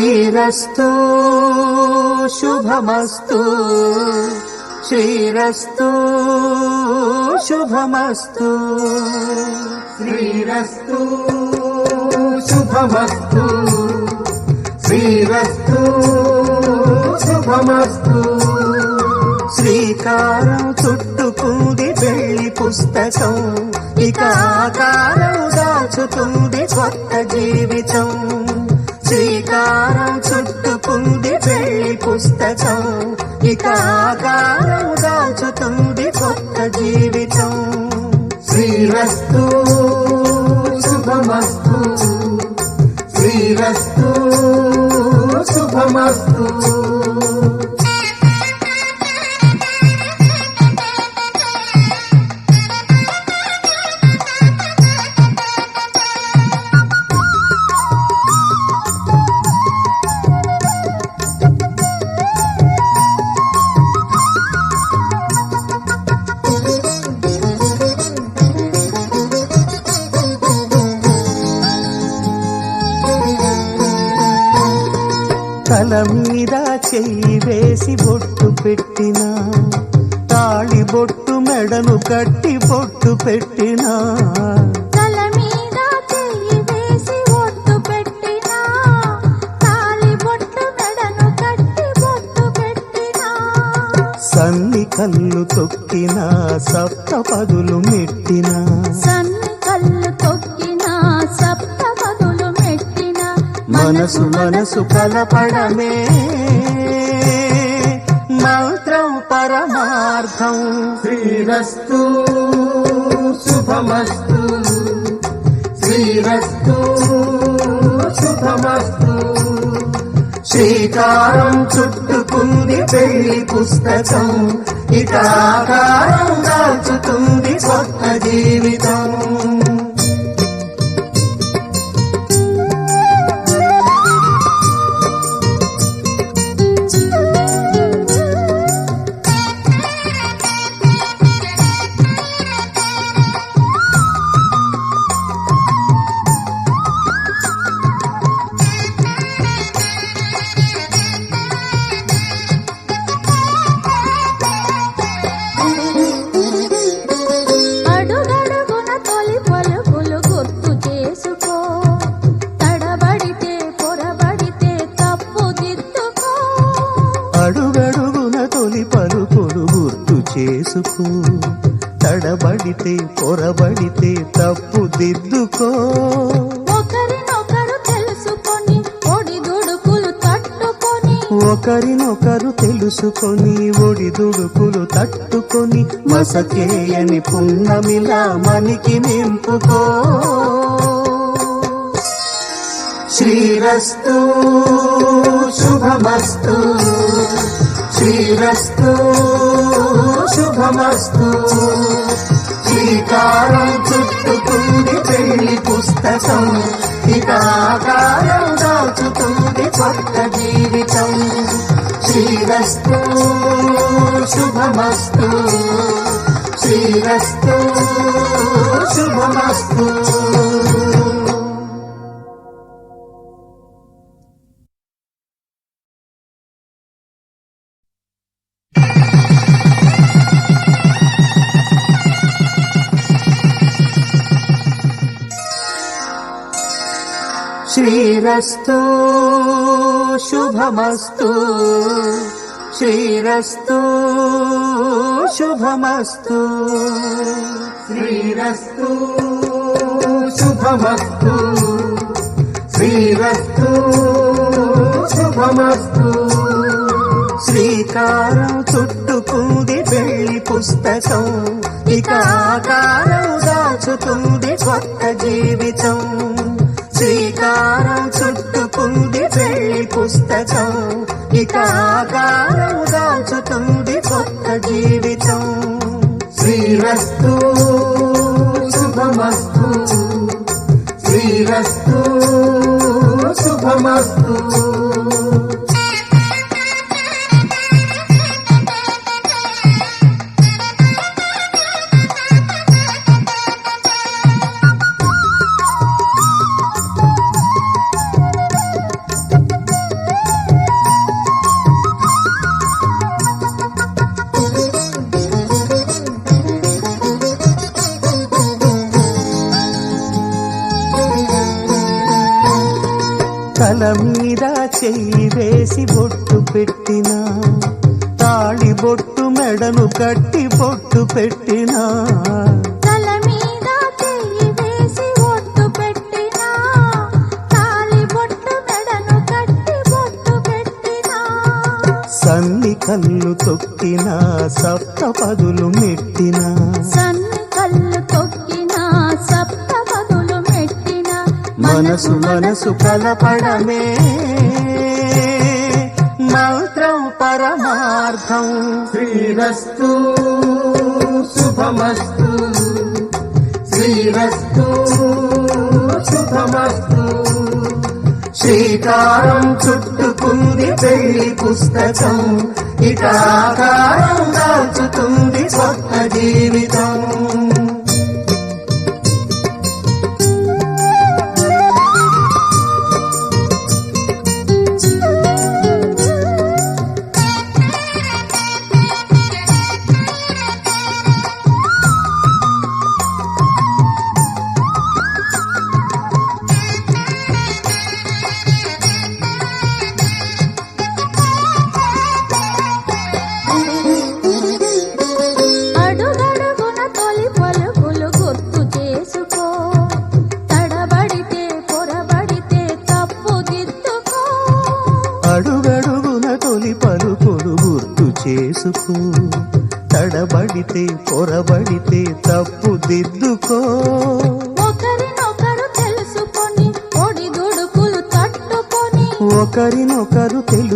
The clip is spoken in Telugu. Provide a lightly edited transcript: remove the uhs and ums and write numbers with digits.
శ్రీరస్తు శుభమస్తు శ్రీరస్తు శుభమస్తు శ్రీరస్తు శుభమస్తు శ్రీరస్తు శుభమస్తు శ్రీకారం చుట్టుకుంది వెళ్లి పుస్తకం ఇక ఆకారం దాచుతుంది కొత్త జీవితం శ్రీకారం చుట్టుకుంది వెళ్లి పుస్తకం ఇక ఆకారం దాచుతుంది కొత్త జీవితం శ్రీరస్తు శుభమస్తు శ్రీరస్తు శుభమస్తు తల మీద చెయ్యి వేసి బొట్టు పెట్టినా తాళి బొట్టు మెడను కట్టి బొట్టు పెట్టినా తల మీద చెయ్యి వేసి బొట్టు పెట్టినా తాళి బొట్టు మెడను కట్టి బొట్టు పెట్టినా సన్ని కళ్ళు తొక్కినా సప్త పదులు మెట్టినా సన్ని కళ్ళు తొక్కినా సప్త పదులు మెట్టినా మనసు మనసు కలపడమే మంత్రం పరమార్థం శ్రీరస్తు శుభమస్తు శ్రీరస్తు శుభమస్తు శ్రీకారం చుట్టుకుంది పెళ్లి పుస్తకం ఇక ఆకారం దాచుతుంది కొత్త జీవితం అడుగడుగున తొలి పలుకులు గుర్తు చేసుకో తడబడితే పొరబడితే తప్పు దిద్దుకో ఒకరినొకరు తెలుసుకొని ఒడిదుడుకులు తట్టుకొని ఒకరినొకరు తెలుసుకొని ఒడిదుడుకులు తట్టుకొని మసకేయని పున్నమిలా మనికి నింపుకో శ్రీరస్తు శుభమస్తు శ్రీరస్తు శుభమస్తు శ్రీకారం చుట్టుకుంది పెళ్లి పుస్తకం ఇక ఆకారం దాచుతుంది కొత్త జీవితం శ్రీరస్తు శుభమస్తు శ్రీరస్తు శుభమస్తు శ్రీరస్తు శుభమస్తు శ్రీరస్తు శుభమస్తు శ్రీరస్తు శుభమస్తు శ్రీరస్తు శుభమస్తు శ్రీకారం చుట్టుకుంది పెళ్లి పుస్తకం ఇక ఆకారం దాచుతుంది కొత్త జీవితం శ్రీకారం చుట్టుకుంది పెళ్లి పుస్తకం ఇక ఆకారం దాచుతుంది కొత్త జీవితం శ్రీరస్తు శుభమస్తు శ్రీరస్తు శుభమస్తు చెయ్యి వేసి బొట్టు పెట్టినా, తాళి బొట్టు మెడను కట్టి బొట్టు పెట్టినా, తల మీద చెయ్యి వేసి ఒట్టు పెట్టినా, తాళి బొట్టు మెడను కట్టి బొట్టు పెట్టినా, సన్ని కళ్ళు తొక్కినా సప్తపదులు మెట్టినా, సన్ని కళ్ళు తొక్కినా సప్తపదులు మెట్టినా, మనసు మనసు కలపడమే మంత్రం పరమార్థం. శ్రీరస్తు శుభమస్తు, శ్రీరస్తు శుభమస్తు. శ్రీకారం చుట్టుకుంది పెళ్లి పుస్తకం, ఇక ఆకారం దాల్చుతుంది కొత్త జీవితం. అడుగడుగున తొలి పలుకులు గుర్తు చేసుకో, తడబడితే పొరబడితే తప్పు దిద్దుకో. అడుగడుగున తొలి పలుకులు గుర్తు చేసుకో, తడబడితే పొరబడితే తప్పు దిద్దుకో. ఒకరినొకరు తెలుసుకొని ఒడిదుడుకులు తట్టుకొని ఒకరినొకరు తెలుసు